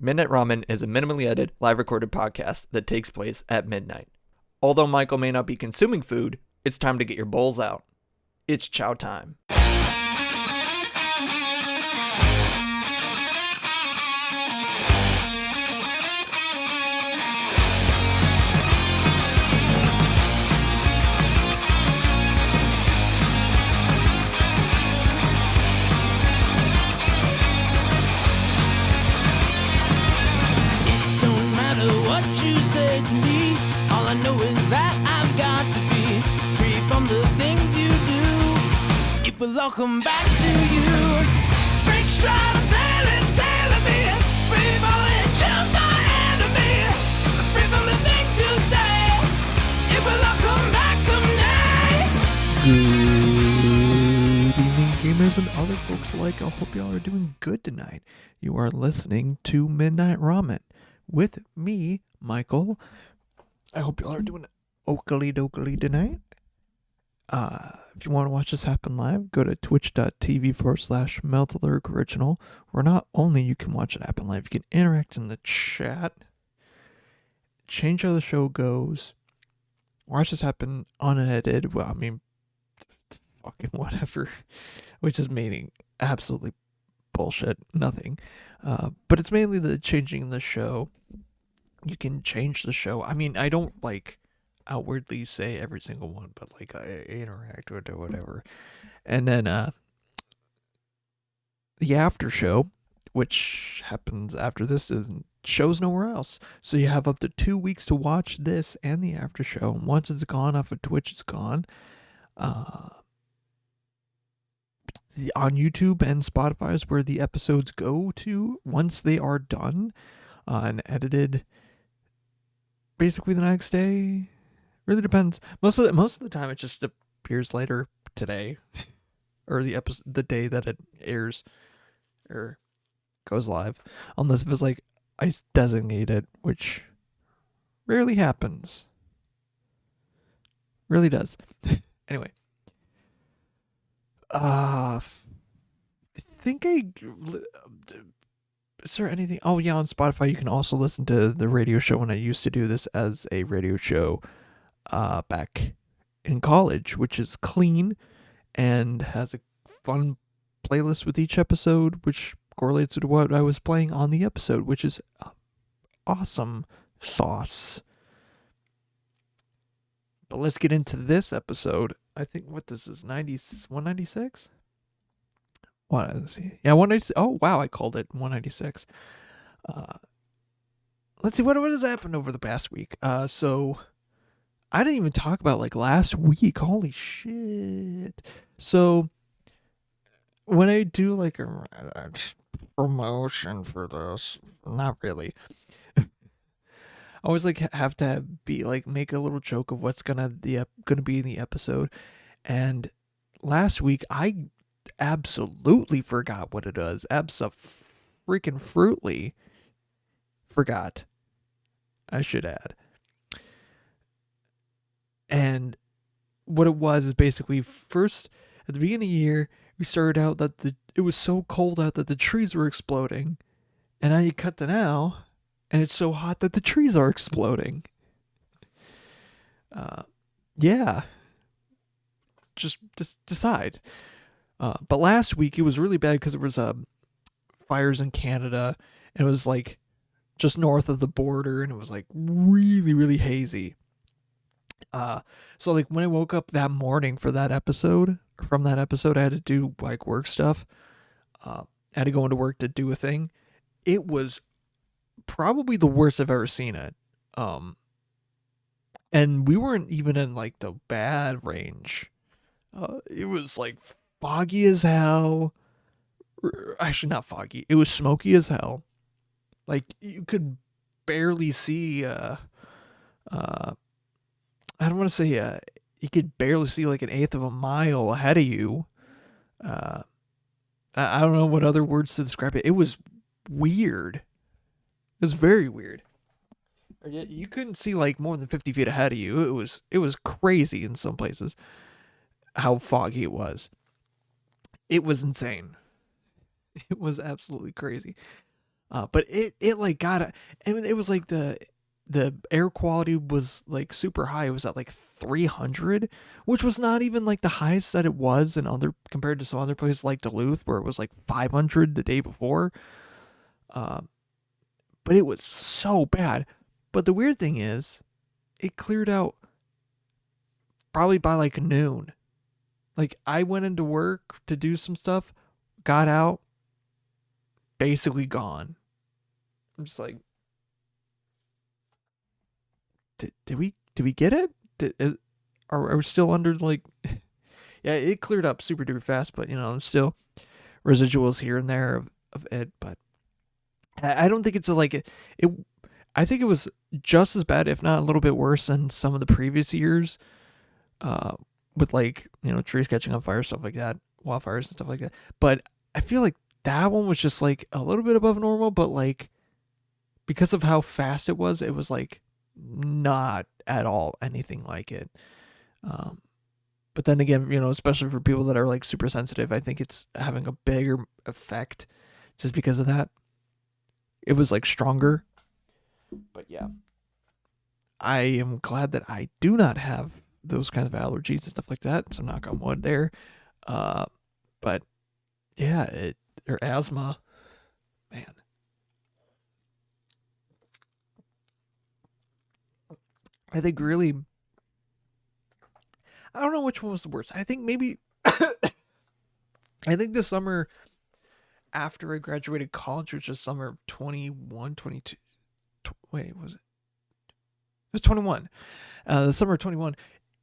Midnight Ramen is a minimally edited, live recorded podcast that takes place at midnight. Although Michael may not be consuming food, it's time to get your bowls out. It's chow time. To me, all I know is that I've got to be free from the things you do. It will all come back to you. Break stride, I'm sailing me. Free falling, choose my enemy. Free from the things you say. It will all come back someday. Good evening, gamers and other folks alike. I hope y'all are doing good tonight. You are listening to Midnight Ramen with me, Michael. I hope y'all are doing oakley dokley tonight. If you want to watch this happen live, go to twitch.tv/Meltalurg Original, where not only you can watch it happen live, you can interact in the chat, change how the show goes, watch this happen unedited. Well, I mean, it's fucking whatever, which is meaning absolutely bullshit, nothing. But it's mainly the changing the show. You can change the show. I mean, I don't outwardly say every single one, but I interact with it or whatever. And then the after show, which happens after this, shows nowhere else. So you have up to 2 weeks to watch this and the after show. And once it's gone off of Twitch, it's gone. On YouTube and Spotify is where the episodes go to once they are done and edited. Basically the next day. Really depends. Most of the time it just appears later today, or the day that it airs or goes live, unless if it's I designate it, which rarely happens. Really does. Anyway. I think is there anything? Oh yeah, on Spotify you can also listen to the radio show when I used to do this as a radio show back in college, which is clean and has a fun playlist with each episode, which correlates with what I was playing on the episode, which is awesome sauce. But let's get into this episode. I think what this is 196? What, let's see. Yeah, 196. Oh, wow, I called it 196. Let's see, what has happened over the past week? So, I didn't even talk about, last week. Holy shit. So, when I do, a promotion for this, not really. I always, have to be, make a little joke of what's gonna be in the episode. And last week, I absolutely forgot what it is. Abso-freaking-fruitly forgot. I should add. And what it was is basically first at the beginning of the year we started out that it was so cold out that the trees were exploding, and now you cut to now and it's so hot that the trees are exploding. Yeah. Just decide. But last week it was really bad because there was fires in Canada, and it was just north of the border, and it was really, really hazy. So when I woke up that morning from that episode, I had to do work stuff. I had to go into work to do a thing. It was probably the worst I've ever seen it. And we weren't even in the bad range. It was foggy as hell. Actually, not foggy. It was smoky as hell. You could barely see. I don't want to say. You could barely see an eighth of a mile ahead of you. I don't know what other words to describe it. It was weird. It was very weird. You couldn't see more than 50 feet ahead of you. It was crazy in some places how foggy it was. It was insane. It was absolutely crazy. But it like it was like the air quality was like super high. It was at like 300, which was not even like the highest that it was in other compared to some other places like Duluth where it was like 500 the day before. But it was so bad. But the weird thing is, it cleared out probably by like noon. Like I went into work to do some stuff, got out, basically gone. I'm just like, did we get it? Are we still under like? Yeah, it cleared up super duper fast, but still residuals here and there of it. But I don't think it's like it. I think it was just as bad, if not a little bit worse, than some of the previous years. With like trees catching on fire, stuff like that, wildfires and stuff like that. But I feel like that one was just like a little bit above normal, but like because of how fast it was like not at all anything like it. But then again, especially for people that are like super sensitive, I think it's having a bigger effect just because of that. It was like stronger. But yeah, I am glad that I do not have those kind of allergies and stuff like that. So knock on wood there. But yeah, or asthma, man. I think really, I don't know which one was the worst. I think maybe, I think this summer after I graduated college, which was summer of 21, 22. Wait, was it? It was 21. The summer of 21.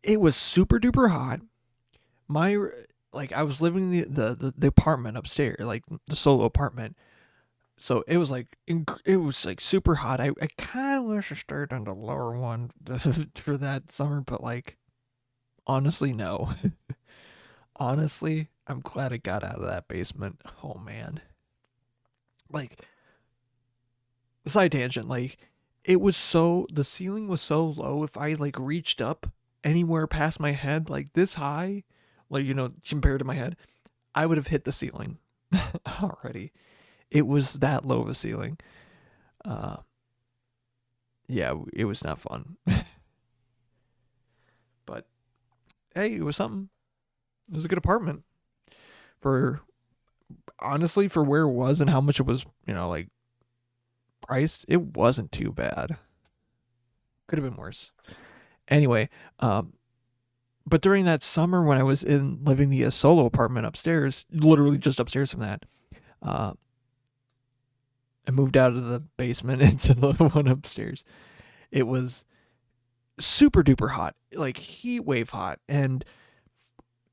It was super duper hot. I was living in the apartment upstairs, like the solo apartment. So it was like super hot. I kind of wish I stayed on the lower one for that summer, but like honestly, no. Honestly, I'm glad I got out of that basement. Oh man. Like, side tangent, like the ceiling was so low, if I like reached up anywhere past my head, like this high, like compared to my head, I would have hit the ceiling already. It was that low of a ceiling. Yeah, it was not fun. But hey, it was something. It was a good apartment honestly for where it was and how much it was, like priced. It wasn't too bad. Could have been worse. Anyway, but during that summer when I was living the solo apartment upstairs, literally just upstairs from that, I moved out of the basement into the one upstairs. It was super duper hot, like heat wave hot. And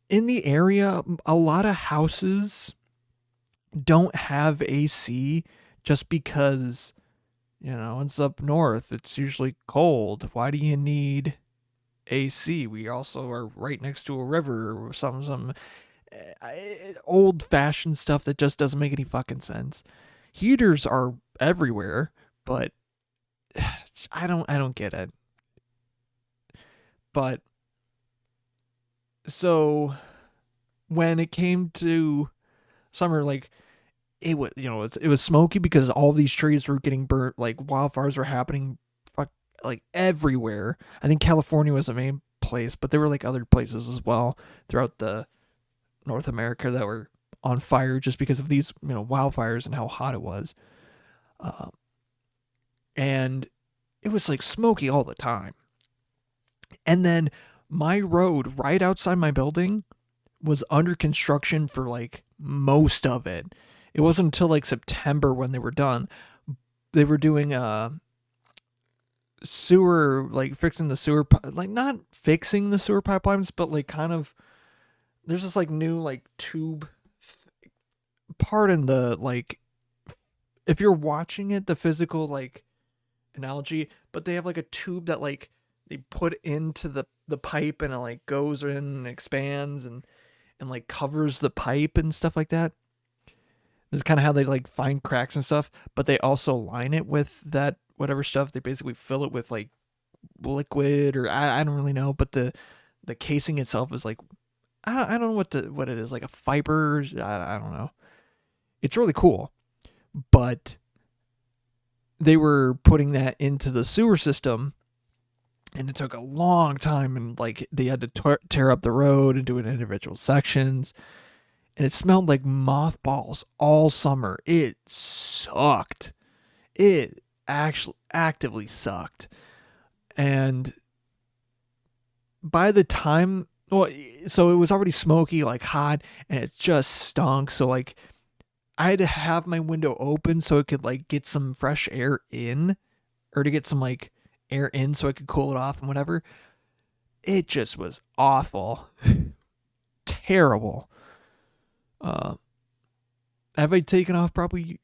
in the area, a lot of houses don't have AC just because, it's up north. It's usually cold. Why do you need AC? We also are right next to a river or some old fashioned stuff that just doesn't make any fucking sense. Heaters are everywhere, but I don't get it. But so when it came to summer, like it was, it was smoky because all these trees were getting burnt, like wildfires were happening like everywhere. I think California was the main place, but there were like other places as well throughout the North America that were on fire just because of these, wildfires and how hot it was. And it was like smoky all the time. And then my road right outside my building was under construction for like most of it. It wasn't until like September when they were done. They were doing sewer, like fixing the sewer, like not fixing the sewer pipelines, but like kind of, there's this like new like tube part in the, like, if you're watching it, the physical like analogy, but they have like a tube that like they put into the pipe and it like goes in and expands and like covers the pipe and stuff like that. This is kind of how they like find cracks and stuff, but they also line it with that whatever stuff. They basically fill it with like liquid or I don't really know, but the casing itself is like, I don't know what it is, like a fiber. I don't know. It's really cool, but they were putting that into the sewer system, and it took a long time, and like they had to tear up the road and do it in individual sections, and it smelled like mothballs all summer. It sucked. It actually actively sucked. And by the time, well, so it was already smoky, like hot, and it just stunk. So like I had to have my window open so it could like get some fresh air in, or to get some like air in so I could cool it off and whatever. It just was awful. Terrible. Have I taken off probably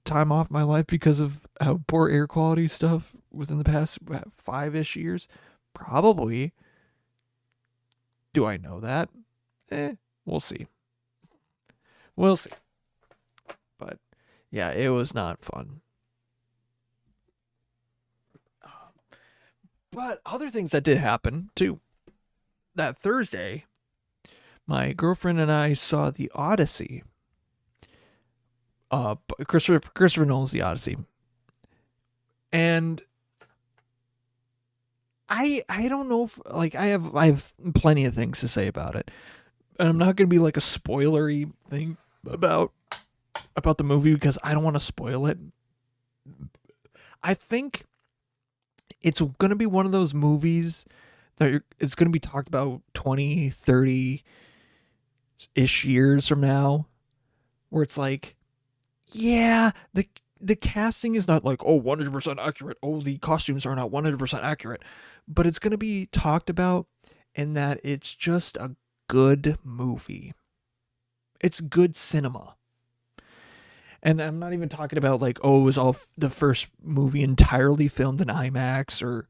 time off my life because of how poor air quality stuff within the past 5-ish years? Probably. Do I know that? We'll see. We'll see. But yeah, it was not fun. But other things that did happen too. That Thursday, my girlfriend and I saw the Odyssey. Christopher Nolan's The Odyssey. And I don't know if, like, I have plenty of things to say about it. And I'm not going to be like a spoilery thing about the movie because I don't want to spoil it. I think it's going to be one of those movies that it's going to be talked about 20, 30-ish years from now, where it's like, yeah, the casting is not like, 100% accurate. The costumes are not 100% accurate. But it's going to be talked about in that it's just a good movie. It's good cinema. And I'm not even talking about like, it was all the first movie entirely filmed in IMAX, or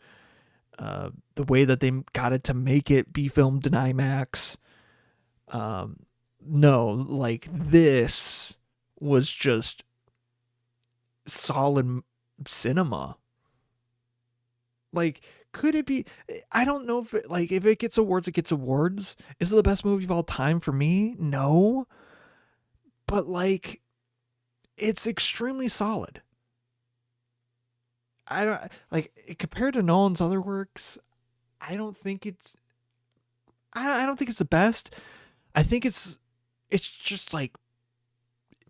the way that they got it to make it be filmed in IMAX. No, like this was just solid cinema. Like, could it be? I don't know if it gets awards, it gets awards. Is it the best movie of all time for me? No. But like, it's extremely solid. I don't like, compared to Nolan's other works, I don't think it's the best. I think it's just like,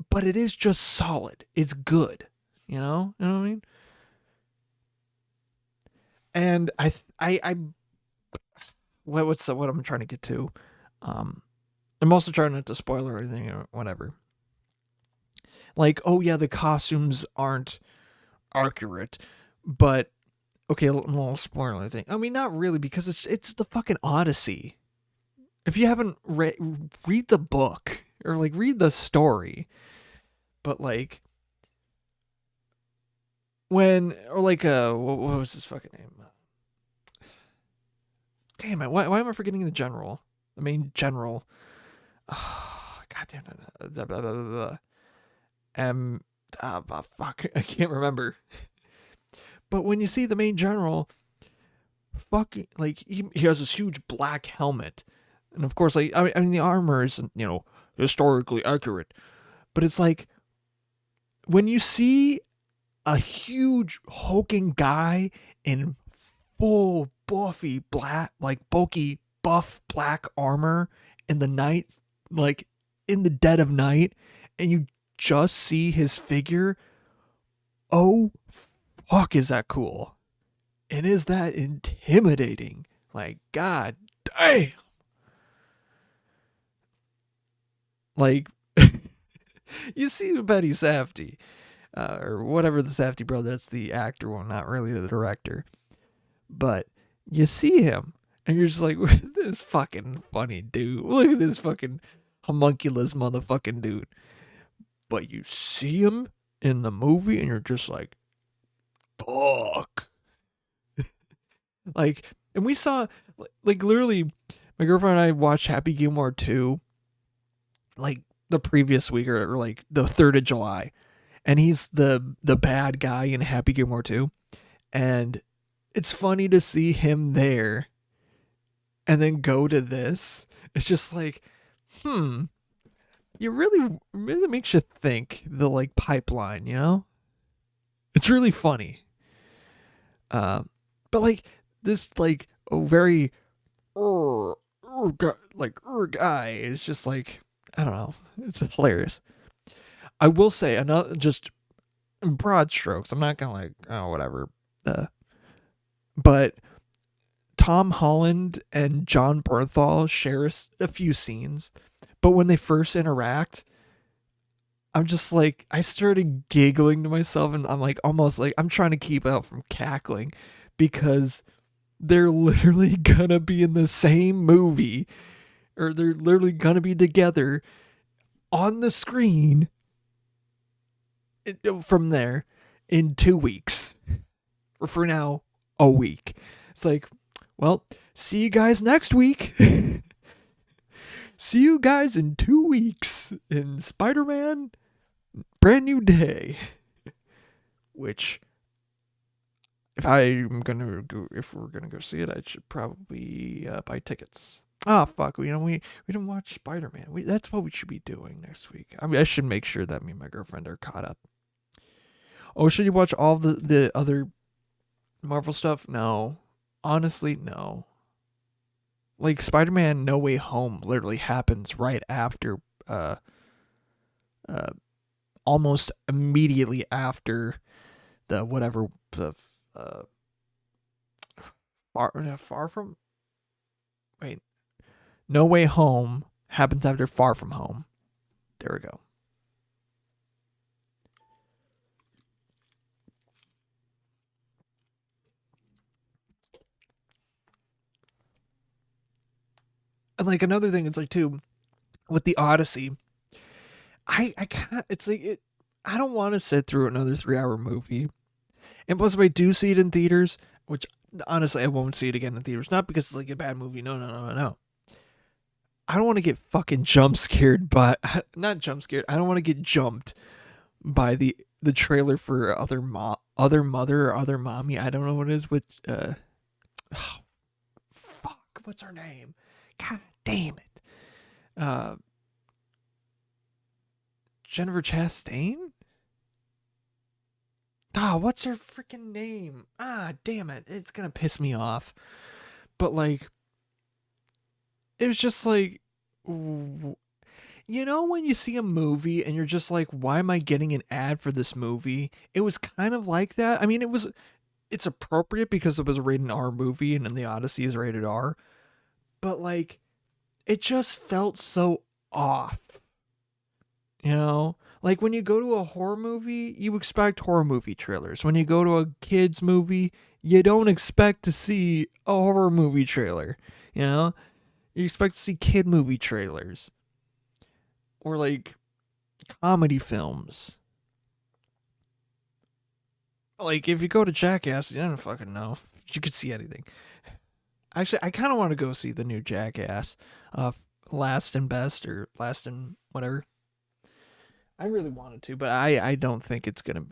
but it is just solid. It's good. You know what I mean? And what I'm trying to get to. I'm also trying not to spoil everything or whatever. Like, the costumes aren't accurate, but okay, a little spoiler thing. I mean, not really, because it's the fucking Odyssey. If you haven't read the book or like read the story, but like what was his fucking name? Damn it! Why am I forgetting the general? The main general. Oh, God damn it! Fuck, I can't remember. But when you see the main general, fucking like he has this huge black helmet, and of course, like I mean the armor is historically accurate, but it's like when you see a huge hulking guy in full buffy black, like bulky buff black armor in the night, like in the dead of night, and you just see his figure, fuck, is that cool? And is that intimidating? Like, god damn. Like, you see Betty Safdie, or whatever the Safdie brother, that's the actor one, not really the director. But you see him, and you're just like, this fucking funny dude. Look at this fucking homunculus motherfucking dude. But you see him in the movie, and you're just like, fuck. Like, and we saw, like, literally, my girlfriend and I watched Happy Gilmore 2, like, the previous week, or like, the 3rd of July. And he's the bad guy in Happy Gilmore 2. And it's funny to see him there, and then go to this. It's just like, it really makes you think, the like pipeline, It's really funny. But like this like very guy is just like, I don't know. It's hilarious. I will say another, just in broad strokes. I'm not gonna like, oh, whatever. But Tom Holland and John Bernthal share a few scenes, but when they first interact, I'm just like, I started giggling to myself, and I'm like, almost like I'm trying to keep out from cackling, because they're literally gonna be in the same movie, or they're literally gonna be together on the screen from there in 2 weeks, or for now, a week. It's like, well, see you guys next week. See you guys in 2 weeks in Spider-Man Brand New Day. Which, if we're gonna go see it, I should probably buy tickets. Ah, fuck. We didn't watch Spider-Man. That's what we should be doing next week. I mean, I should make sure that me and my girlfriend are caught up. Oh, should you watch all the other Marvel stuff? No. Honestly, no. Like, Spider-Man No Way Home literally happens right after, almost immediately after the whatever, the, far from, wait, No Way Home happens after Far From Home. There we go. And like another thing, it's like too, with the Odyssey, I can't. It's like it. I don't want to sit through another 3-hour movie. And plus, if I do see it in theaters, which honestly I won't see it again in theaters, not because it's like a bad movie. No. I don't want to get fucking jump scared by, not jump scared. I don't want to get jumped by the trailer for other mother or other mommy. I don't know what it is with fuck, what's her name? God damn it. Jennifer Chastain? What's her freaking name? Damn it. It's gonna piss me off. But like, it was just like, when you see a movie and you're just like, why am I getting an ad for this movie? It was kind of like that. I mean, it's appropriate because it was a rated R movie, and then the Odyssey is rated R. But like, it just felt so off. Like when you go to a horror movie, you expect horror movie trailers. When you go to a kids movie, you don't expect to see a horror movie trailer. You expect to see kid movie trailers. Or like comedy films. Like if you go to Jackass, I don't fucking know. You could see anything. Actually, I kind of want to go see the new Jackass. Last and Best, or Last and whatever. I really wanted to, but I don't think it's going to...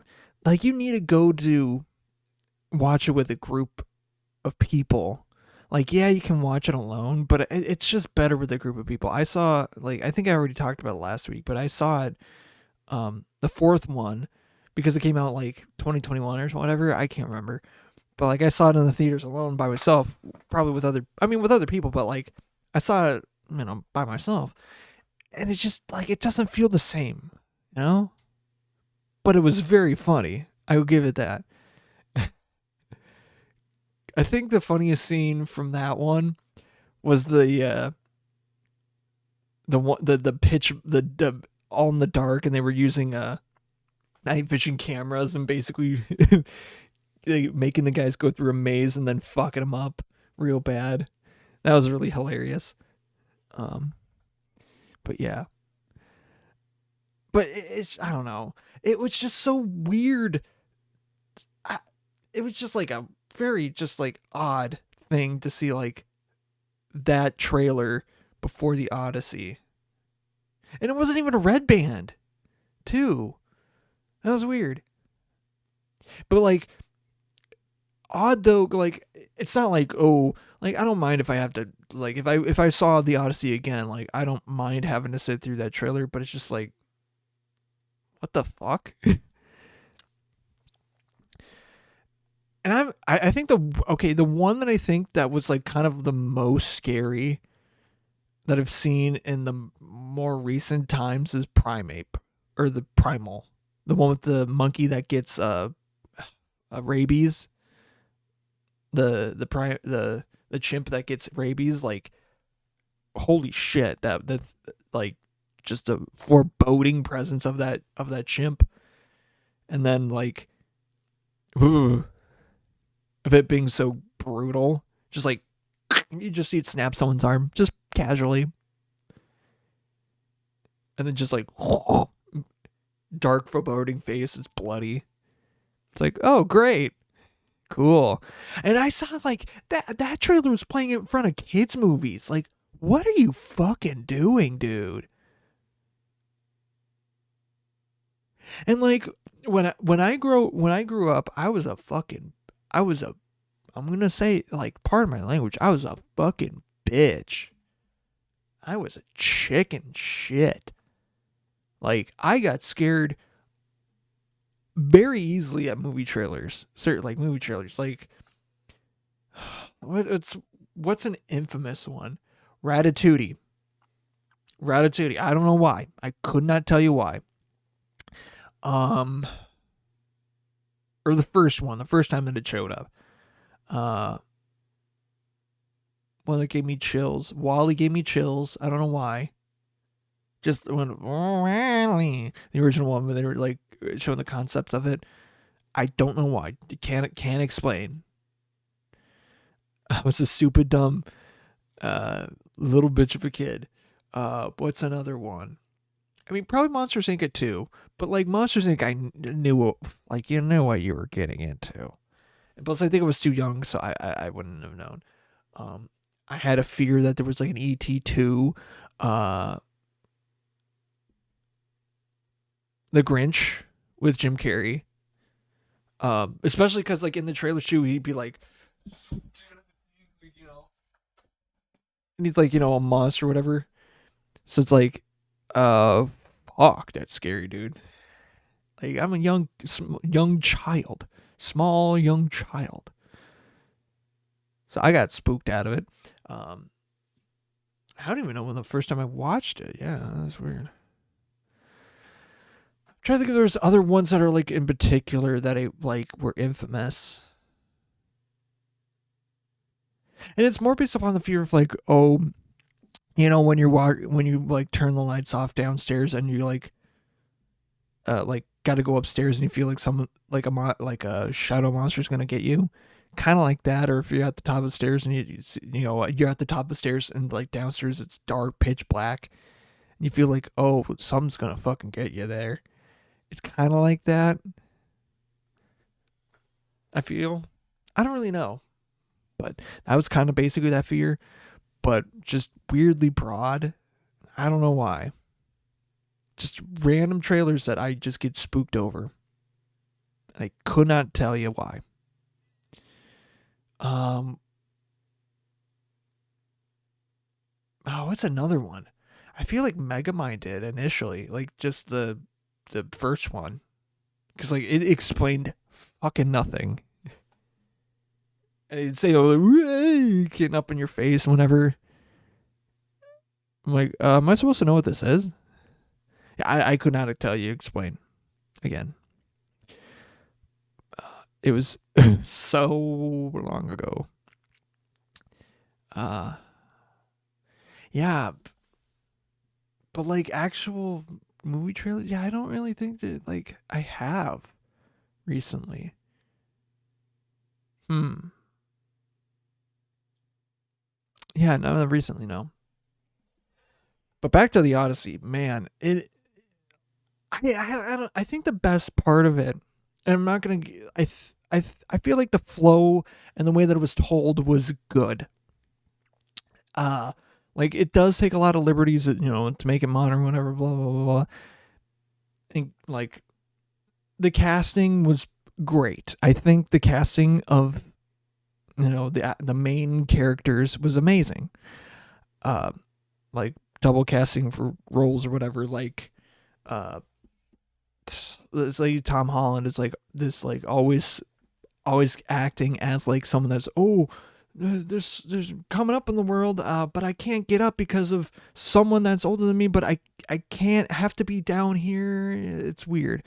Like, you need to go to watch it with a group of people. Like, yeah, you can watch it alone, but it's just better with a group of people. I saw, like, I think I already talked about it last week, but I saw it, the fourth one, because it came out, like, 2021 or whatever. I can't remember. But, like, I saw it in the theaters alone by myself, probably with other people, but, like, I saw it, by myself. And it's just, like, it doesn't feel the same. But it was very funny. I will give it that. I think the funniest scene from that one was the pitch, the all in the dark, and they were using night vision cameras and basically making the guys go through a maze and then fucking them up real bad. That was really hilarious. But yeah. But it's, I don't know. It was just so weird. It was just like a very just like odd thing to see, like that trailer before the Odyssey. And it wasn't even a red band, too. That was weird. But like, odd though, like, it's not like, oh, like, I don't mind if I have to, like, if I saw the Odyssey again, like, I don't mind having to sit through that trailer, but it's just like, what the fuck? I think the one that I think that was like kind of the most scary that I've seen in the more recent times is Primeape, or the Primal, the one with the monkey that gets rabies, the chimp that gets rabies. Like, holy shit, that's like just a foreboding presence of that chimp, and then like, of it being so brutal, just like you just see it snap someone's arm just casually, and then just like dark foreboding face, it's bloody. It's like, oh great, cool. And I saw like that trailer was playing in front of kids movies. Like, what are you fucking doing, dude? And like when I grew up, I'm gonna say, like, pardon my language, I was a fucking bitch. I was a chicken shit. Like, I got scared very easily at movie trailers. Like movie trailers. Like, what's an infamous one? Ratatouille. I don't know why. I could not tell you why. Or the first time that it showed up. One that gave me chills. Wall-E gave me chills. I don't know why. Just when the original one, when they were like showing the concepts of it, I don't know why. Can't explain. I was a stupid, dumb, little bitch of a kid. What's another one? I mean, probably Monsters Inc. too, but like Monsters Inc. I knew, like, you knew what you were getting into. Plus, I think I was too young, so I wouldn't have known. I had a fear that there was like an E.T. 2, The Grinch with Jim Carrey. Especially because like in the trailer too, he'd be like, you know, and he's like, you know, a monster or whatever. So it's like, fuck, that's scary, dude. Like, I'm a young child. Small young child. So I got spooked out of it. I don't even know when the first time I watched it. Yeah, that's weird. I'm trying to think if there's other ones that are like in particular that I like were infamous. And it's more based upon the fear of like, oh, you know, when you like turn the lights off downstairs and you like got to go upstairs and you feel like someone like a shadow monster is gonna get you, kind of like that. Or if you're at the top of the stairs and you're at the top of the stairs and like downstairs it's dark, pitch black, and you feel like, oh, something's gonna fucking get you there. It's kind of like that. I feel. I don't really know, but that was kind of basically that fear, but just weirdly broad. I don't know why. Just random trailers that I just get spooked over. And I could not tell you why. Oh, what's another one? I feel like Megamind did initially, like just the first one, because like it explained fucking nothing. And it'd say, "Oh, getting up in your face," whenever. I'm like, am I supposed to know what this is? I could not tell you. Explain again. It was so long ago. Yeah. But like actual movie trailers, yeah, I don't really think that like I have recently. Yeah, no, recently, no. But back to the Odyssey, man. I think the best part of it, and I'm not gonna. I feel like the flow and the way that it was told was good. Like it does take a lot of liberties, you know, to make it modern, whatever, blah blah blah blah. And like, the casting was great. I think the casting of, you know, the main characters was amazing. Like double casting for roles or whatever. Like, it's like Tom Holland is like this like always always acting as like someone that's, oh, there's coming up in the world, but I can't get up because of someone that's older than me, but I can't have to be down here. It's weird.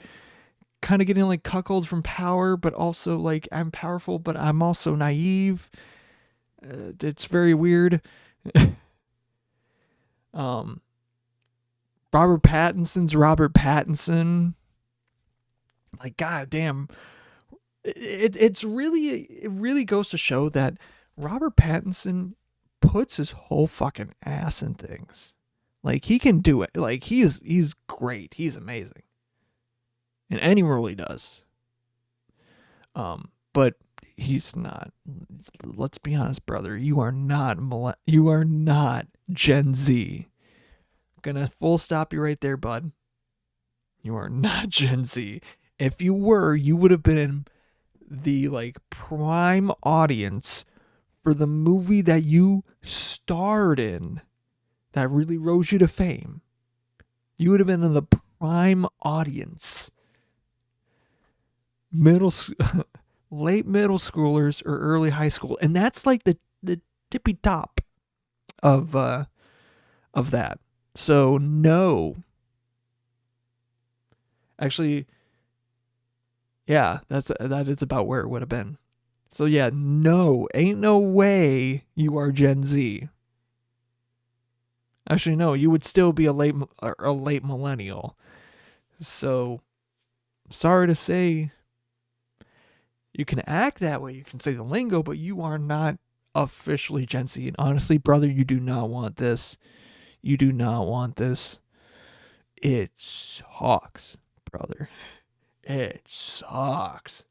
Kind of getting like cuckold from power, but also like I'm powerful, but I'm also naive. It's very weird. Robert Pattinson's Robert Pattinson. Like, goddamn. It really goes to show that Robert Pattinson puts his whole fucking ass in things. Like, he can do it. Like, he's great. He's amazing in any role he does. But he's not. Let's be honest, brother. You are not Gen Z. Gonna full stop you right there, bud. You are not Gen Z. If you were, you would have been the like prime audience for the movie that you starred in that really rose you to fame. You would have been in the prime audience. Late middle schoolers or early high school, and that's like the tippy top of that. So no. Actually, yeah, that is about where it would have been. So yeah, no, ain't no way you are Gen Z. Actually, no, you would still be a late millennial. So, sorry to say, you can act that way, you can say the lingo, but you are not officially Gen Z. And honestly, brother, you do not want this. You do not want this. It sucks, brother. It sucks.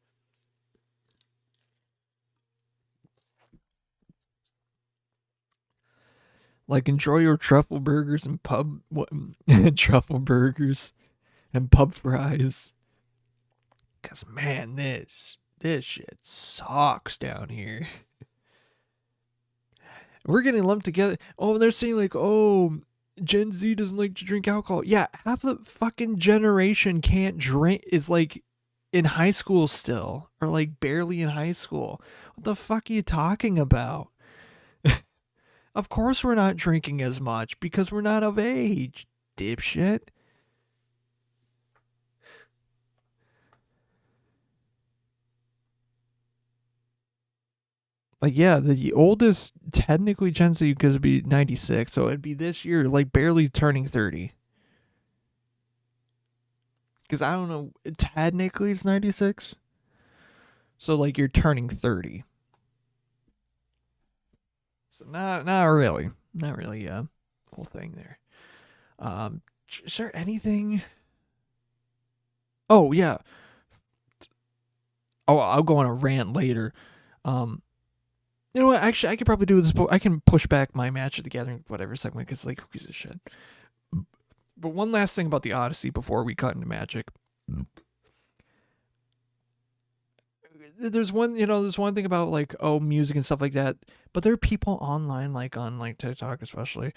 Like, enjoy your truffle burgers and truffle burgers and pub fries. Cause man, this shit sucks down here. We're getting lumped together. Oh, they're saying like, oh, Gen Z doesn't like to drink alcohol. Yeah, half the fucking generation can't drink, is like in high school still, or like barely in high school. What the fuck are you talking about? Of course we're not drinking as much because we're not of age, dipshit. Like, yeah, the oldest technically Gen Z because it'd be 96, so it'd be this year, like barely turning 30. Because I don't know, technically it's 96. So like you're turning 30. So not really. Not really, yeah. Whole thing there. Is there anything? Oh, yeah. Oh, I'll go on a rant later. You know what? Actually, I could probably do this. I can push back my Match of the Gathering whatever segment because, like, who gives a shit? But one last thing about the Odyssey before we cut into Magic. There's one thing about, like, oh, music and stuff like that. But there are people online, like, on, like, TikTok especially,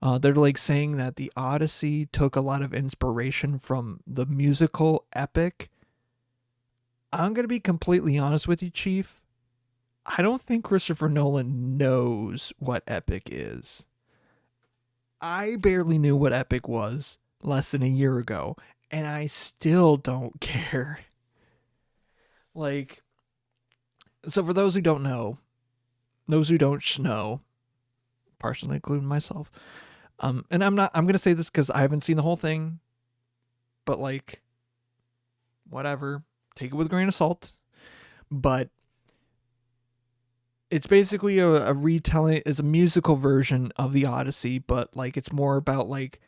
they're, like, saying that the Odyssey took a lot of inspiration from the musical Epic. I'm going to be completely honest with you, Chief. I don't think Christopher Nolan knows what Epic is. I barely knew what Epic was less than a year ago, and I still don't care. Like, so for those who don't know, partially including myself, and I'm going to say this because I haven't seen the whole thing, but like, whatever, take it with a grain of salt, but it's basically a retelling, it's a musical version of the Odyssey, but like it's more about like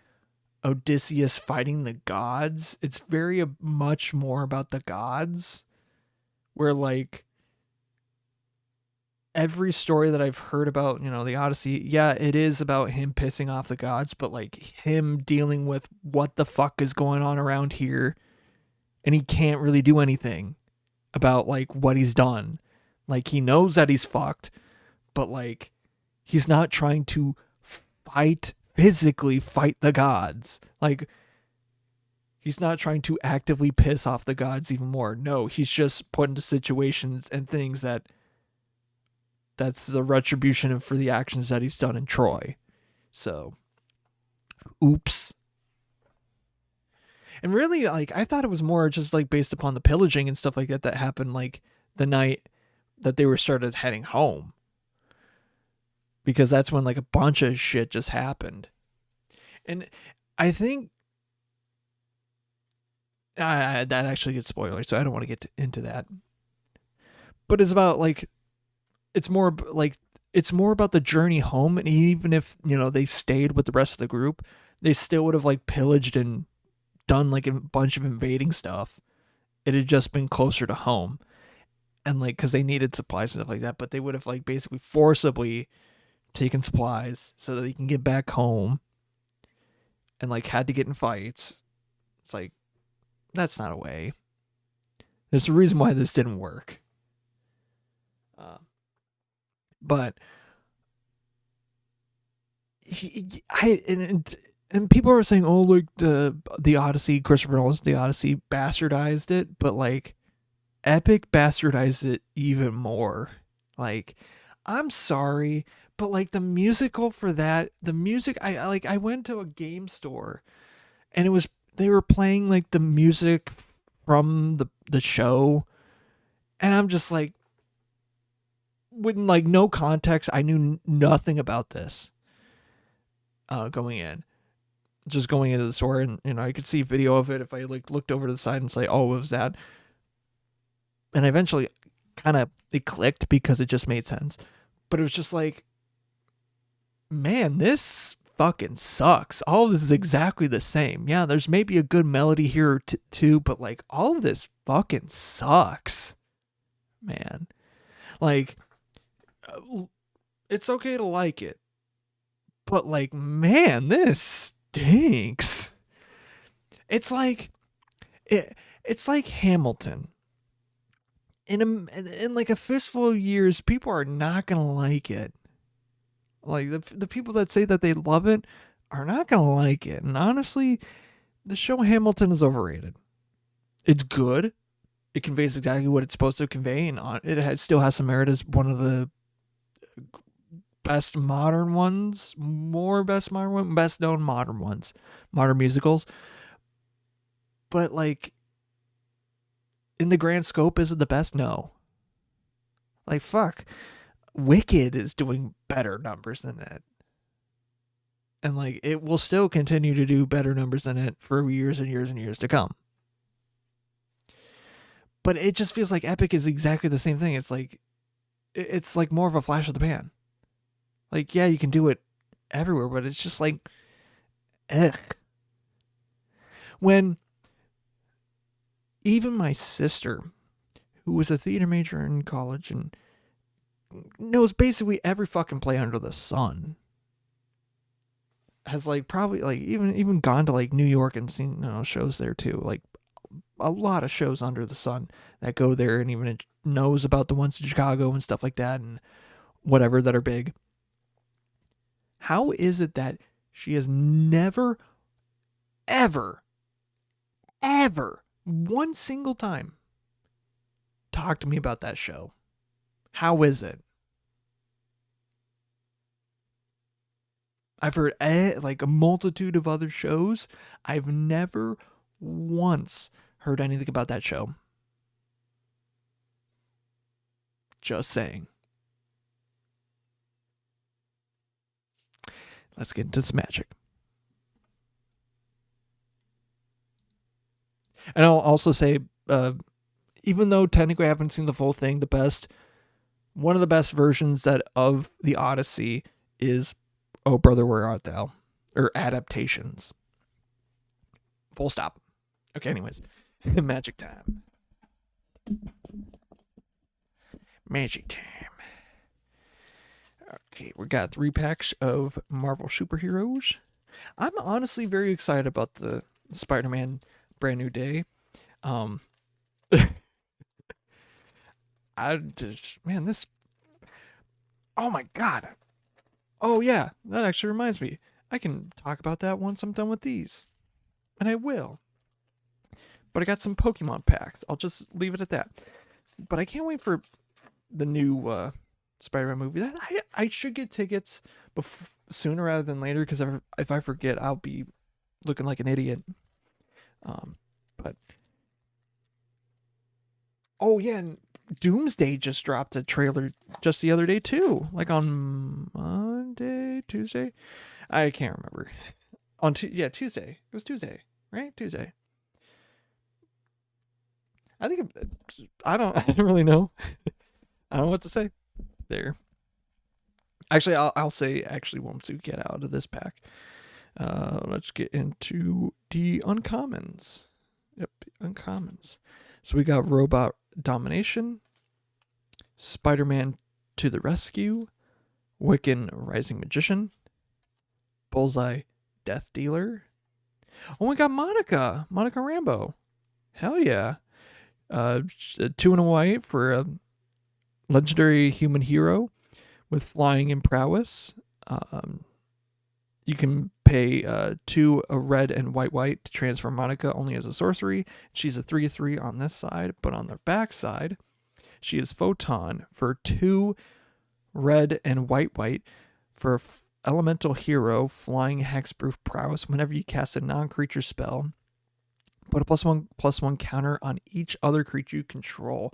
Odysseus fighting the gods. It's very much more about the gods, where like every story that I've heard about, the Odyssey, yeah, it is about him pissing off the gods, but like him dealing with what the fuck is going on around here, and he can't really do anything about like what he's done. Like, he knows that he's fucked, but, like, he's not trying to physically fight the gods. Like, He's not trying to actively piss off the gods even more. No, he's just put into situations and things that's the retribution for the actions that he's done in Troy. So, oops. And really, like, I thought it was more just like based upon the pillaging and stuff like that happened like the night that they were started heading home. Because that's when like a bunch of shit just happened. And I think that actually gets spoilers, so I don't want to get into that. But it's about like, it's more about the journey home. And even if, they stayed with the rest of the group, they still would have like pillaged and done like a bunch of invading stuff. It had just been closer to home. And like, because they needed supplies and stuff like that, but they would have like basically forcibly taken supplies so that they can get back home and like had to get in fights. It's like, that's not a way. There's a reason why this didn't work. But and people are saying, oh, like the Odyssey, Christopher Nolan's The Odyssey bastardized it, but like Epic bastardized it even more. Like, I'm sorry, but like the musical for that, I went to a game store and they were playing like the music from the show, and I'm just like, with like no context, I knew nothing about this going in. Just going into the store, and I could see video of it if I like looked over to the side and say, oh, what was that? And eventually it clicked because it just made sense. But it was just like, man, this fucking sucks. All of this is exactly the same. Yeah, there's maybe a good melody here too, but like all of this fucking sucks. Man. Like, it's okay to like it, but like, man, this stinks. It's like Hamilton. In like a fistful of years, people are not gonna like it. Like the people that say that they love it are not gonna like it. And honestly, the show Hamilton is overrated. It's good. It conveys exactly what it's supposed to convey, and still has some merit as one of the best modern ones, best known modern ones, modern musicals. But like, in the grand scope, is it the best? No. Like, fuck. Wicked is doing better numbers than it. And like, it will still continue to do better numbers than it for years and years and years to come. But it just feels like Epic is exactly the same thing. It's like more of a flash of the pan. Like, yeah, you can do it everywhere, but it's just like, ugh. When even my sister, who was a theater major in college and knows basically every fucking play under the sun, has like probably like even gone to like New York and seen shows there too. Like a lot of shows under the sun that go there, and even knows about the ones in Chicago and stuff like that and whatever that are big. How is it that she has never, ever, one single time talked to me about that show? How is it? I've heard like a multitude of other shows. I've never once heard anything about that show. Just saying. Let's get into some magic. And I'll also say, even though technically I haven't seen the full thing, one of the best versions of the Odyssey is Oh Brother, Where Art Thou? Or adaptations. Full stop. Okay, anyways. Magic time. Magic time. Okay, we got 3 packs of Marvel superheroes. I'm honestly very excited about the Spider-Man Brand New Day. This. Oh my god. Oh yeah, that actually reminds me. I can talk about that once I'm done with these. And I will. but I got some Pokemon packs. I'll just leave it at that. But I can't wait for the new Spider-Man movie. That I should get tickets sooner rather than later, because if I forget, I'll be looking like an idiot. But oh yeah, and Doomsday just dropped a trailer just the other day too, like on Monday, Tuesday. I can't remember. Tuesday. It was Tuesday, right? Tuesday. I think I don't really know. I don't know what to say there. Actually, I'll say once we get out of this pack. Let's get into the uncommons. Yep, uncommons. So we got Robot Domination, Spider-Man to the Rescue, Wiccan Rising Magician, Bullseye Death Dealer. Oh, we got Monica Rambeau. Hell yeah. 2 and a white for a legendary human hero with flying and prowess. You can pay 2 a red and white to transfer Monica only as a sorcery. She's a 3/3 on this side, but on the back side, she is Photon for 2 red and white for elemental hero, flying hexproof prowess. Whenever you cast a non-creature spell, put a +1/+1 counter on each other creature you control.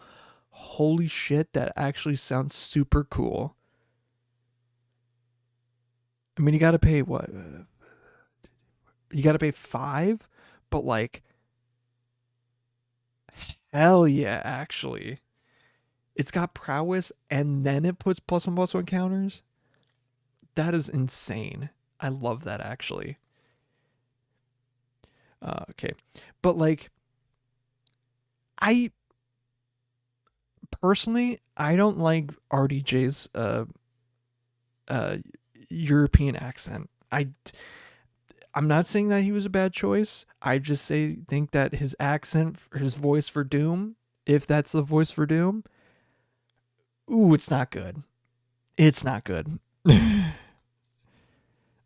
Holy shit, that actually sounds super cool. I mean, you got to pay what? You got to pay 5, but like, hell yeah, actually. It's got prowess and then it puts +1/+1 counters. That is insane. I love that, actually. Okay. But like, I personally don't like RDJ's European accent. I'm not saying that he was a bad choice. I just think that his accent, his voice for Doom, if that's the voice for Doom, ooh, it's not good. It's not good.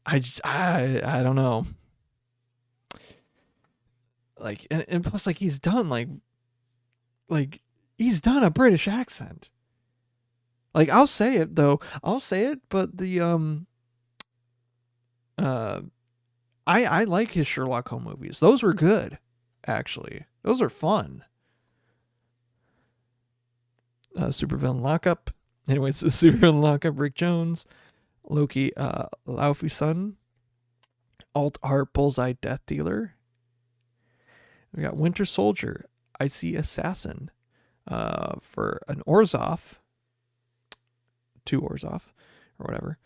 I don't know. Like, and plus, like, he's done he's done a British accent. Like, I'll say it, but the I like his Sherlock Holmes movies. Those were good, actually. Those are fun. Supervillain Lockup. Anyways, the Supervillain Lockup, Rick Jones, Loki, Laufey Sun, Alt Art Bullseye Death Dealer. We got Winter Soldier, Icy Assassin, for an Orzhov, 2 Orzhov, or whatever.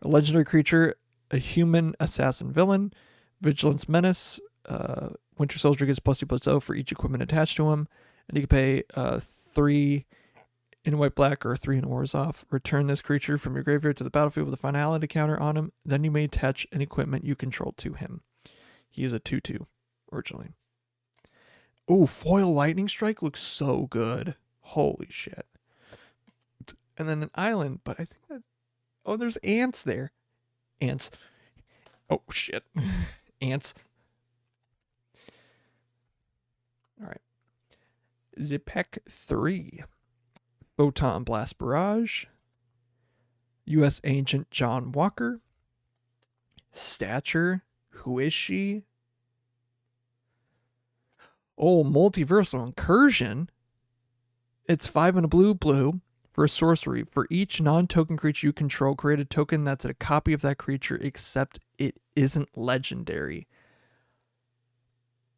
A legendary creature, a human assassin villain, Vigilance Menace. Winter Soldier gets +2/+0 for each equipment attached to him, and you can pay 3 in white black or 3 in Orzhov. Return this creature from your graveyard to the battlefield with a finality counter on him. Then you may attach an equipment you control to him. He is a 2/2 originally. Oh, foil lightning strike looks so good. Holy shit. And then an island, but I think that... Oh, there's ants there. Ants. Oh, shit. Ants. All right. Zipek 3. Photon Blast Barrage. U.S. Agent John Walker. Stature. Who is she? Oh, Multiversal Incursion. It's 5 and a blue for a sorcery. For each non-token creature you control, create a token that's a copy of that creature, except it isn't legendary.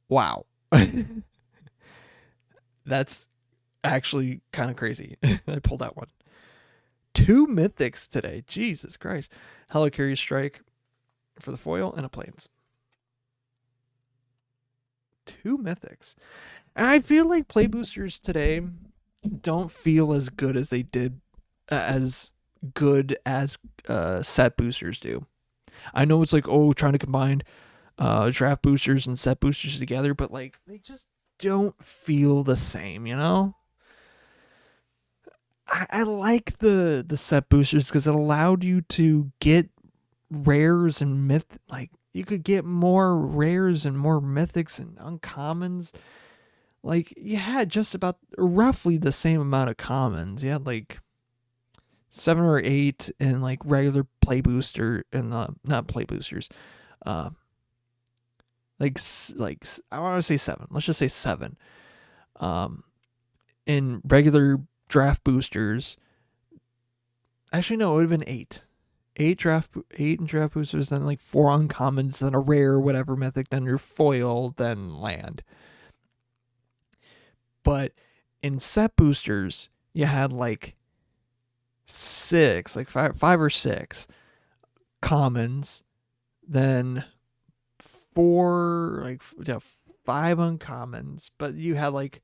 Wow. That's actually kind of crazy. I pulled out one. 2 mythics today. Jesus Christ. Helicarrier Strike for the foil and a plains. 2 mythics. And I feel like play boosters today don't feel as good as they did, as good as set boosters do. I know it's like, trying to combine draft boosters and set boosters together, but like, they just don't feel the same, you know? I like the set boosters because it allowed you to get rares and you could get more rares and more mythics and uncommons. like you had just about roughly the same amount of commons. You had like 7 or 8 in like regular play booster and not play boosters. Uh, I want to say 7. Let's just say 7. In regular draft boosters. Actually, no, it would have been 8. 8 in draft boosters, then like 4 uncommons, then a rare, whatever mythic, then your foil, then land. But in set boosters, you had like 6, like 5 or 6 commons, then 4, like 5 uncommons, but you had like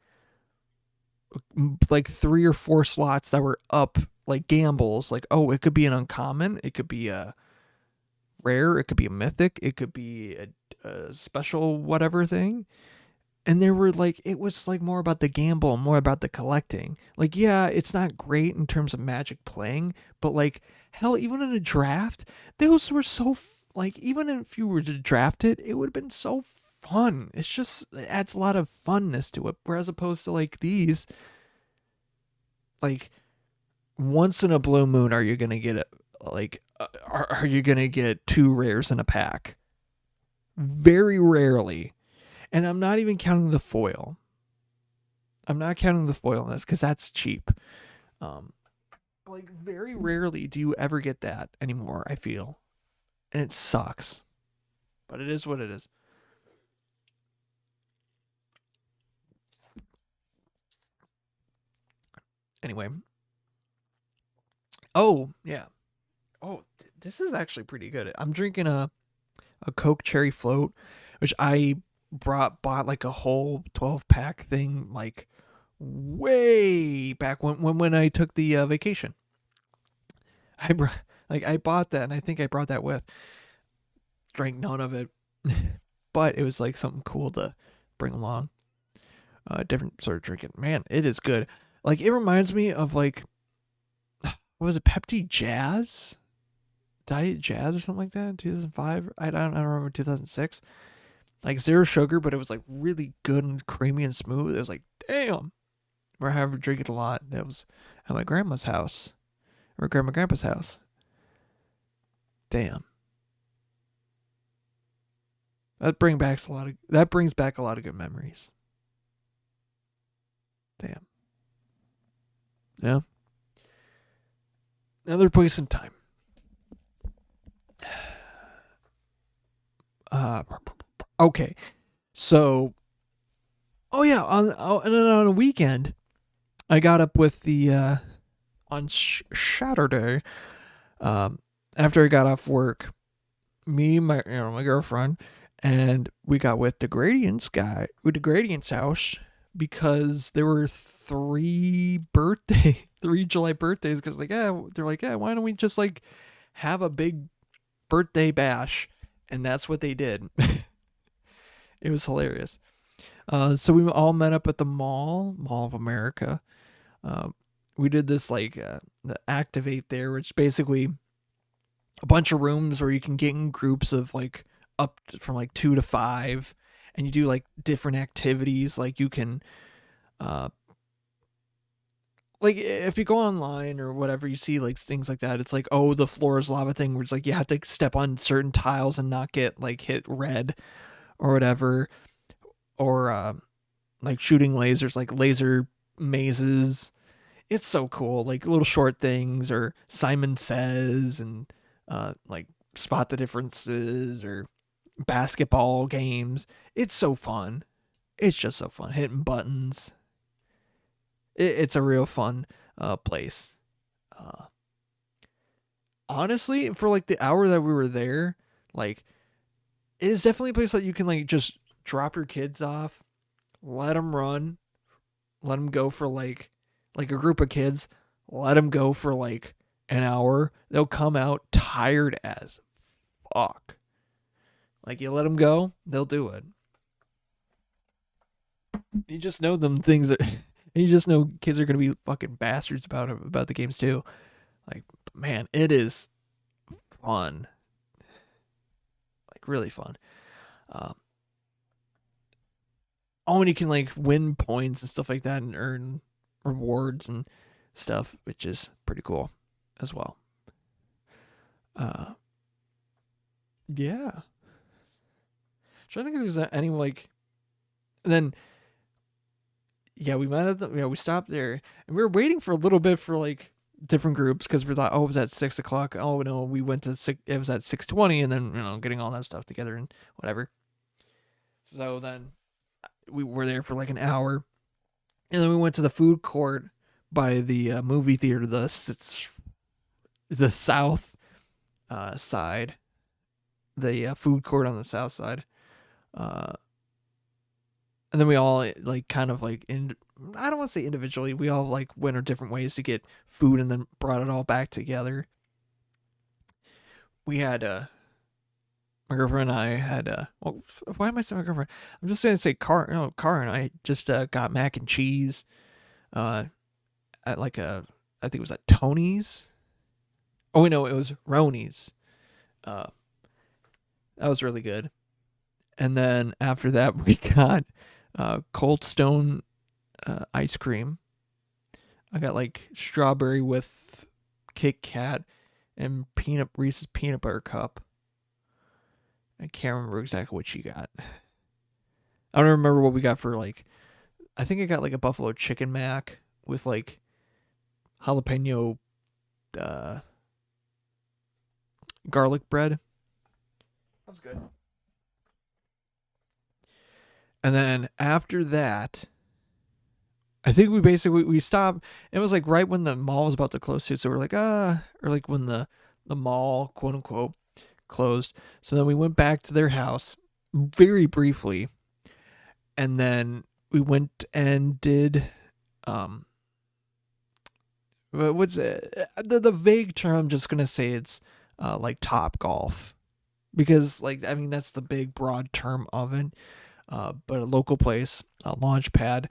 3 or 4 slots that were up, like gambles, like, oh, it could be an uncommon, it could be a rare, it could be a mythic, it could be a special whatever thing. And there were like, it was like more about the gamble, more about the collecting. Like, yeah, it's not great in terms of Magic playing, but like, hell, even in a draft, those were so, like, even if you were to draft it, it would have been so fun. It's just, it adds a lot of funness to it. Whereas opposed to like these, like, once in a blue moon, are you going to get are you going to get 2 rares in a pack? Very rarely. And I'm not even counting the foil. I'm not counting the foil in this because that's cheap. Like, very rarely do you ever get that anymore, I feel. And it sucks. But it is what it is. Anyway. Oh, yeah. Oh, this is actually pretty good. I'm drinking a Coke Cherry Float, which I bought like a whole 12-pack thing like way back when I took the vacation. I bought that, and I think I brought that with. Drank none of it, but it was like something cool to bring along. Different sort of drinking. Man, it is good. Like, it reminds me of like, what was it, Pepsi Jazz? Diet Jazz or something like that, 2005. I don't remember, 2006. Like, zero sugar, but it was like really good and creamy and smooth. It was like, damn. We're having drink it a lot. That was at my grandma's house, or grandpa's house. Damn. That brings back a lot of good memories. Damn. Yeah. Another place and time. Okay. So, oh yeah, on a weekend, I got up with the on Saturday, after I got off work, me, my girlfriend, and we got with the Gradient's house, because there were 3 July birthdays, because they're like, yeah, why don't we just like have a big birthday bash? And that's what they did. It was hilarious. So we all met up at the Mall of America. We did this like the Activate there, which basically a bunch of rooms where you can get in groups of like up from like 2 to 5, and you do like different activities. Like, you can like, if you go online or whatever, you see like things like that. It's like, oh, the floor is lava thing, where it's like you have to step on certain tiles and not get like hit red or whatever. Or like shooting lasers, like laser mazes. It's so cool. Like little short things, or Simon Says, and like spot the differences, or basketball games. It's so fun. It's just so fun. Hitting buttons. It's a real fun place. Honestly, for like the hour that we were there, like, it is definitely a place that you can like just drop your kids off, let them run, let them go for like a group of kids, let them go for like an hour. They'll come out tired as fuck. Like, you let them go, they'll do it. You just know them things are, you just know kids are gonna be fucking bastards about the games too. Like, man, it is fun. Like, really fun. Oh, and you can like win points and stuff like that and earn rewards and stuff, which is pretty cool as well. Yeah. So I think there's any like, and then yeah, we met at we stopped there and we were waiting for a little bit for like different groups because we thought, oh, it was at 6 o'clock. Oh no, we went to it was at 6:20, and then getting all that stuff together and whatever. So then we were there for like an hour, and then we went to the food court by the movie theater, the south side, the food court on the south side. And then we all like kind of like I don't want to say individually. We all like went our different ways to get food, and then brought it all back together. We had my girlfriend and I had well, why am I saying my girlfriend? I'm just gonna say Car and I just got mac and cheese at like I think it was at Tony's. Oh wait, no, it was Roni's. That was really good. And then after that, we got Cold Stone ice cream. I got like strawberry with Kit Kat and Reese's peanut butter cup. I can't remember exactly what she got. I don't remember what we got for like. I think I got like a buffalo chicken mac with like jalapeno garlic bread. That was good. And then after that, I think we stopped. It was like right when the mall was about to close too. So we're like, or like when the mall, quote unquote, closed. So then we went back to their house very briefly. And then we went and did, what's it? The vague term, I'm just going to say it's like Top Golf. Because like, I mean, that's the big broad term of it. But a local place, a launch pad,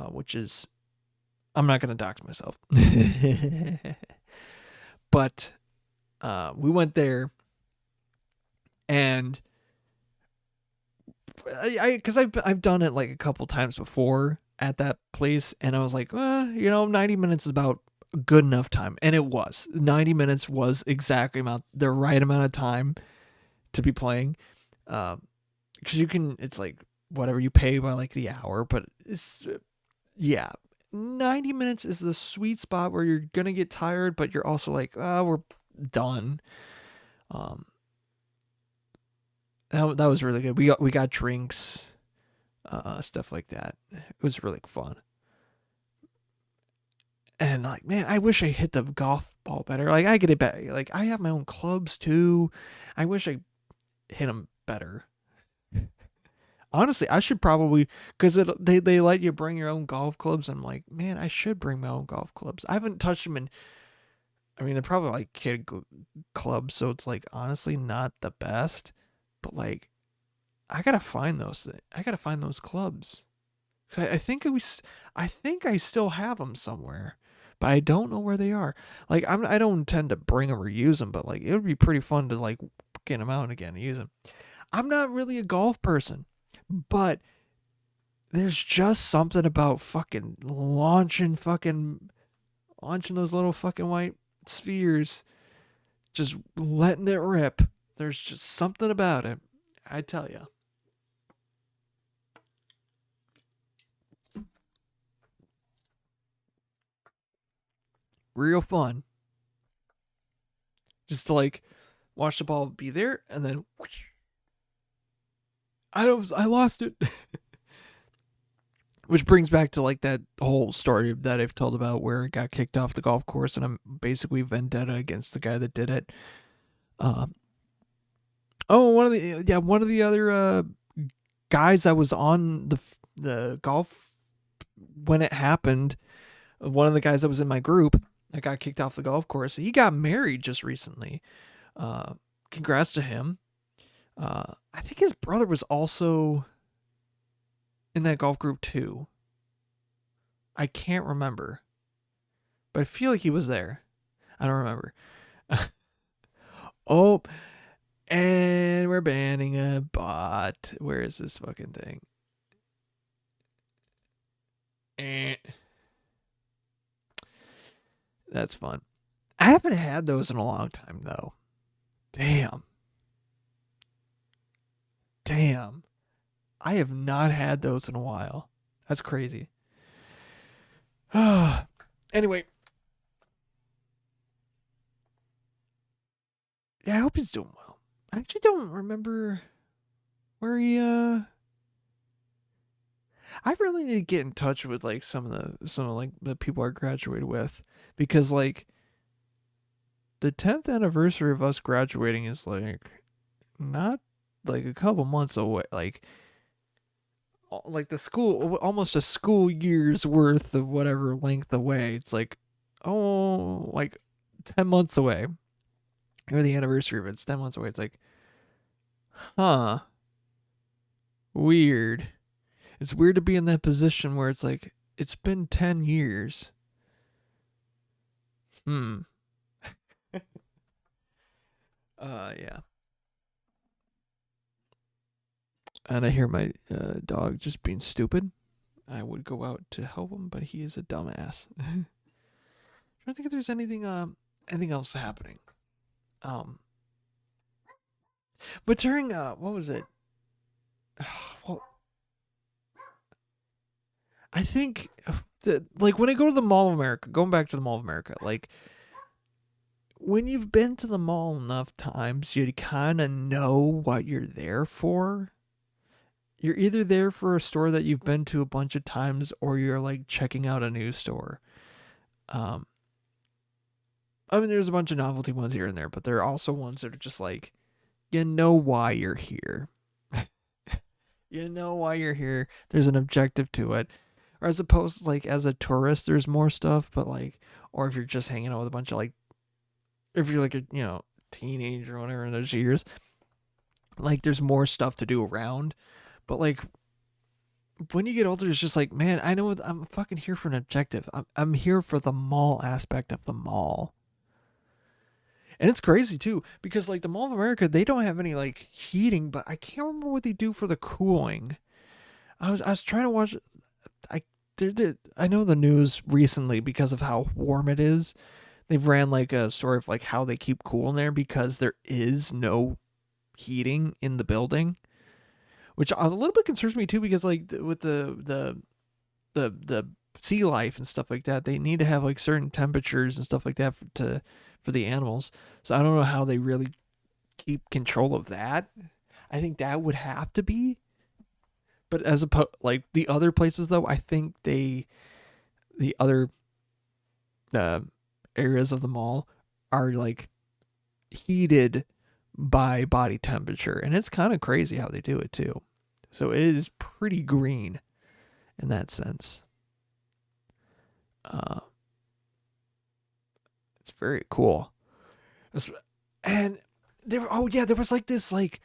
which is, I'm not going to dox myself. But we went there, and because I've done it like a couple times before at that place, and I was like, 90 minutes is about a good enough time, and it was. 90 minutes was exactly the right amount of time to be playing. Because it's like whatever, you pay by like the hour, but it's 90 minutes is the sweet spot where you're gonna get tired, but you're also like, we're done. That was really good. We got drinks, stuff like that. It was really fun. And like, man, I wish I hit the golf ball better. Like, I get it better. Like, I have my own clubs too. I wish I hit them better. Honestly, I should probably, because they let you bring your own golf clubs. I'm like, man, I should bring my own golf clubs. I haven't touched them they're probably like kid clubs, so it's like honestly not the best. But like, I gotta find those. I gotta find those clubs. I think I still have them somewhere, but I don't know where they are. Like, I don't intend to bring them or use them, but like, it would be pretty fun to like get them out again and use them. I'm not really a golf person. But there's just something about fucking launching those little fucking white spheres, just letting it rip. There's just something about it, I tell you. Real fun. Just to like watch the ball be there, and then whoosh, I lost it. Which brings back to like that whole story that I've told about where I got kicked off the golf course, and I'm basically vendetta against the guy that did it. One of the other guys I was on the golf when it happened. One of the guys that was in my group that got kicked off the golf course, he got married just recently. Congrats to him. I think his brother was also in that golf group too. I can't remember, but I feel like he was there. I don't remember. Oh, and we're banning a bot. Where is this fucking thing? That's fun. I haven't had those in a long time, though. Damn. I have not had those in a while. That's crazy. Anyway. Yeah, I hope he's doing well. I actually don't remember where he I really need to get in touch with like some of like the people I graduated with, because like the 10th anniversary of us graduating is like not like a couple months away, like the school, almost a school year's worth of whatever length away. It's like, oh, like 10 months away, or the anniversary of it's 10 months away. It's like, huh, weird. It's weird to be in that position where it's like, it's been 10 years. Yeah. And I hear my dog just being stupid. I would go out to help him, but he is a dumbass. I don't think if there's anything else happening. But during what was it? Well, I think like when I go to the Mall of America, going back to the Mall of America, like when you've been to the mall enough times, you kind of know what you're there for. You're either there for a store that you've been to a bunch of times, or you're like checking out a new store. I mean, there's a bunch of novelty ones here and there, but there are also ones that are just like, you know why you're here. You know why you're here. There's an objective to it. Or as opposed to like as a tourist, there's more stuff, but like, or if you're just hanging out with a bunch of like, if you're like a, teenager or whatever in those years, like there's more stuff to do around. But like when you get older, it's just like, man, I know I'm fucking here for an objective. I'm here for the mall aspect of the mall. And it's crazy too, because like the Mall of America, they don't have any like heating, but I can't remember what they do for the cooling. I was trying to watch. I know the news recently because of how warm it is. They've ran like a story of like how they keep cool in there because there is no heating in the building, which a little bit concerns me too, because like with the sea life and stuff like that, they need to have like certain temperatures and stuff like that for the animals. So I don't know how they really keep control of that. I think that would have to be. But like the other places though, I think the other areas of the mall are like heated by body temperature, and it's kind of crazy how they do it too. So it is pretty green in that sense. It's very cool. And there was like this like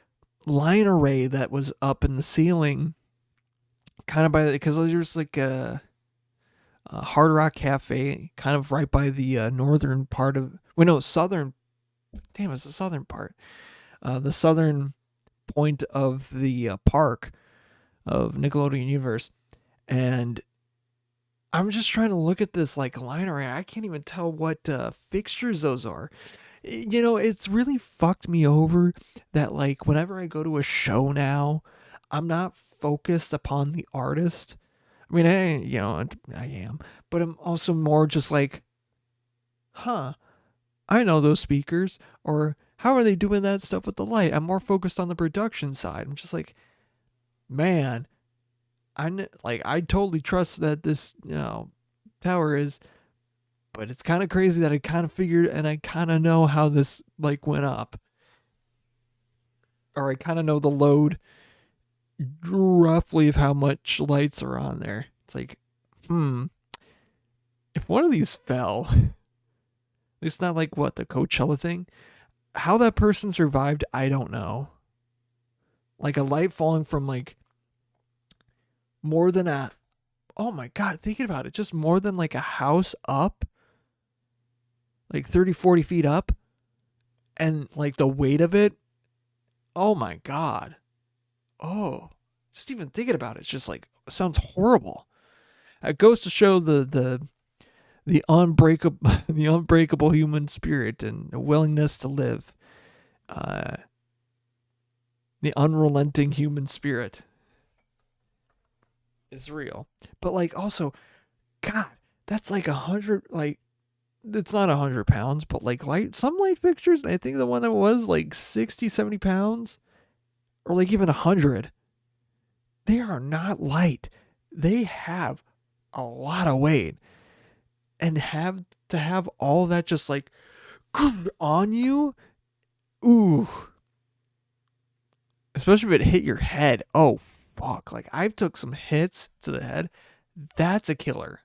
line array that was up in the ceiling, kind of because there's like a Hard Rock Cafe kind of right by the northern part of, southern. Damn, it's the southern part. The southern point of the park of Nickelodeon Universe, and I'm just trying to look at this like line array. I can't even tell what fixtures those are. It's really fucked me over that like whenever I go to a show now, I'm not focused upon the artist. I mean, I am, but I'm also more just like, I know those speakers, or how are they doing that stuff with the light? I'm more focused on the production side. I'm just like, man, I totally trust that this, tower is, but it's kind of crazy that I kind of figured and I kind of know how this like went up, or I kind of know the load roughly of how much lights are on there. It's like, if one of these fell, it's not like what the Coachella thing, how that person survived, I don't know. Like a light falling from like more than oh my God, thinking about it, just more than like a house up, like 30, 40 feet up, and like the weight of it, oh my God. Oh, just even thinking about it, it's just like, it sounds horrible. It goes to show the unbreakable the unbreakable human spirit and the willingness to live. The unrelenting human spirit is real. But like also, God, that's like 100, like it's not 100 pounds, but like some light fixtures, and I think the one that was like 60, 70 pounds, or like even 100, they are not light. They have a lot of weight, and have to have all that just like on you. Ooh. Especially if it hit your head. Oh, fuck. Like, I've took some hits to the head. That's a killer.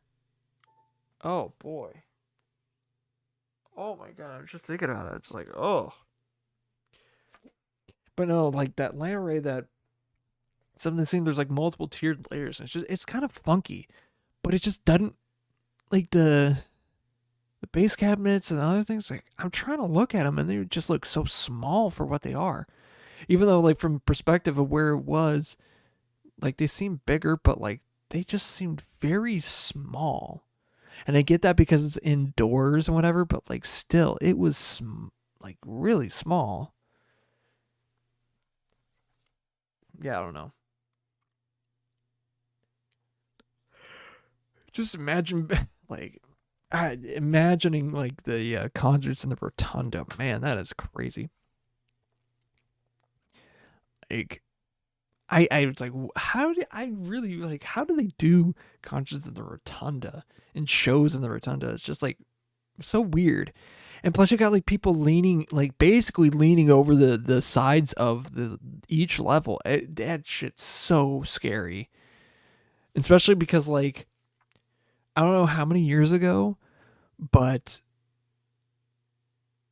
Oh, boy. Oh, my God. I'm just thinking about it. It's like, oh. But no, like, that lamp ray, that some of the scene, there's, like, multiple tiered layers. And it's kind of funky. But it just doesn't, like, the base cabinets and other things, like, I'm trying to look at them, and they just look so small for what they are. Even though, like, from perspective of where it was, like, they seem bigger, but, like, they just seemed very small. And I get that because it's indoors and whatever, but, like, still, it was, like, really small. Yeah, I don't know. Just imagine, like, imagining, like, the concerts in the Rotunda. Man, that is crazy. Like, I was like, how do they do concerts in the Rotunda and shows in the Rotunda? It's just like so weird. And plus you got like people leaning, like basically leaning over the sides of each level. That shit's so scary. Especially because like, I don't know how many years ago, but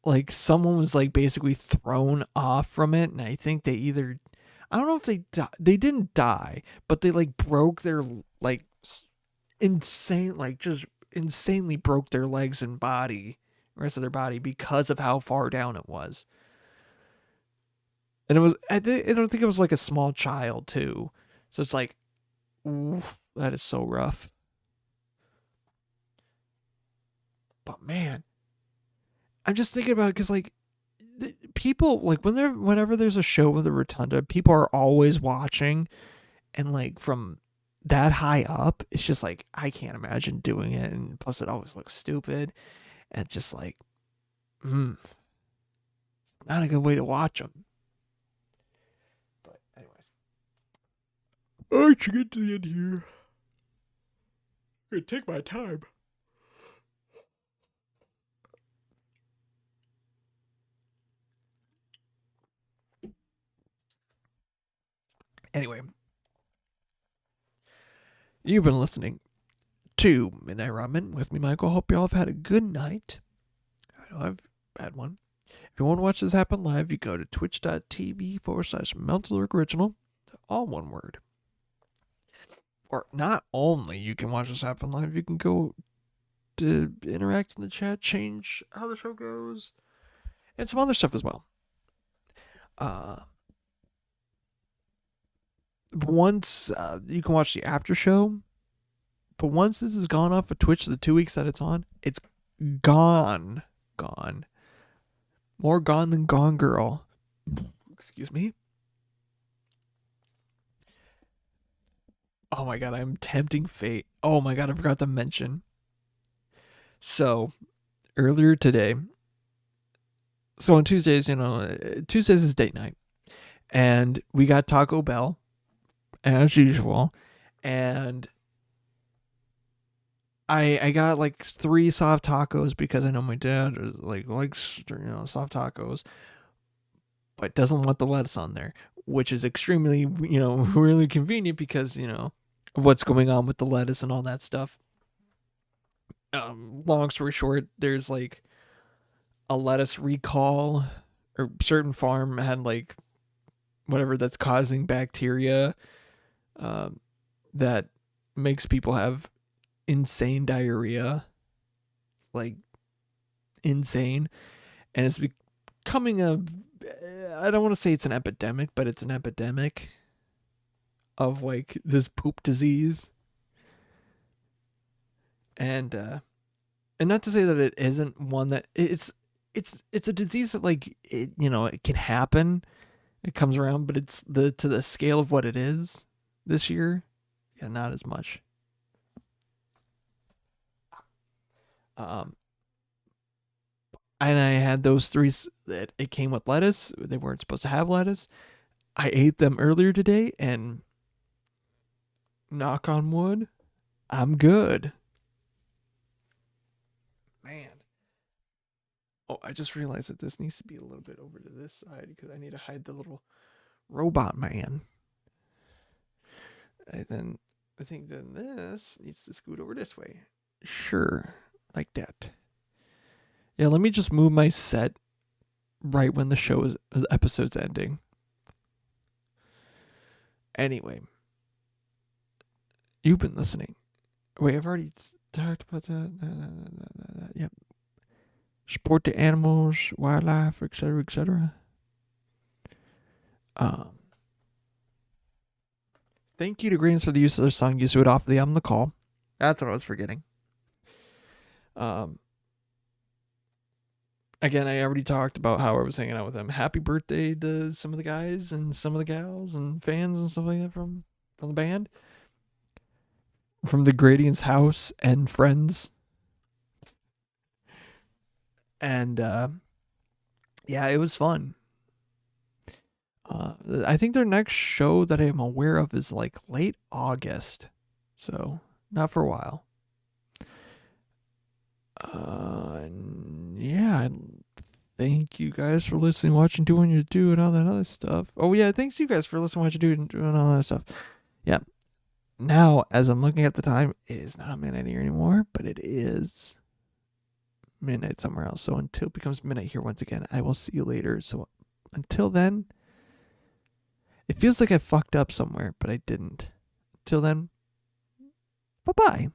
like someone was like basically thrown off from it. And I think I don't know if they didn't die, but they like broke their like just insanely broke their legs and rest of their body because of how far down it was. And I don't think it was like a small child too. So it's like, oof, that is so rough. But man, I'm just thinking about it because like people like whenever there's a show with the Rotunda, people are always watching, and like from that high up, it's just like I can't imagine doing it, and plus it always looks stupid, and it's just like, not a good way to watch them. But anyways, I should get to the end here. I'm gonna take my time. Anyway, you've been listening to Midnight Ramen with me, Michael. Hope y'all have had a good night. I know I've had one. If you want to watch this happen live, you go to twitch.tv/MeltedLurk all one word. Or not only you can watch this happen live, you can go to interact in the chat, change how the show goes, and some other stuff as well. Once you can watch the after show, but once this is gone off of Twitch, the 2 weeks that it's on, it's gone. More gone than Gone Girl. Excuse me. Oh my God, I'm tempting fate. Oh my God, I forgot to mention. So, earlier today, so on Tuesdays, Tuesdays is date night, and we got Taco Bell, as usual, and I got like 3 soft tacos because I know my dad likes soft tacos, but doesn't want the lettuce on there, which is extremely really convenient because of what's going on with the lettuce and all that stuff. Long story short, there's like a lettuce recall, or certain farm had like whatever that's causing bacteria that makes people have insane diarrhea, like insane, and it's becoming I don't want to say it's an epidemic, but it's an epidemic of like this poop disease. And not to say that it isn't one that it's a disease that like it, it can happen. It comes around, but it's to the scale of what it is this year. Yeah, not as much. And I had those three that it came with lettuce. They weren't supposed to have lettuce. I ate them earlier today, and knock on wood, I'm good. Man. Oh, I just realized that this needs to be a little bit over to this side because I need to hide the little robot man. And then I think then this needs to scoot over this way. Sure, like that. Yeah, let me just move my set right when the episode's ending. Anyway, you've been listening. Wait, I've already talked about that. Yep. Support the animals, wildlife, etc., etc. Thank you to Greens for the use of their song "Used to It" off the album "The Call." That's what I was forgetting. Again, I already talked about how I was hanging out with them. Happy birthday to some of the guys and some of the gals and fans and stuff like that from the band. From the Gradient's house and friends. And yeah, it was fun. I think their next show that I am aware of is like late August. So, not for a while. Yeah, thank you guys for listening, watching, doing your do, and all that other stuff. Oh yeah, thanks you guys for listening, watching, doing all that stuff. Yeah. Now, as I'm looking at the time, it is not midnight here anymore, but it is midnight somewhere else. So until it becomes midnight here once again, I will see you later. So until then, it feels like I fucked up somewhere, but I didn't. Till then, bye-bye.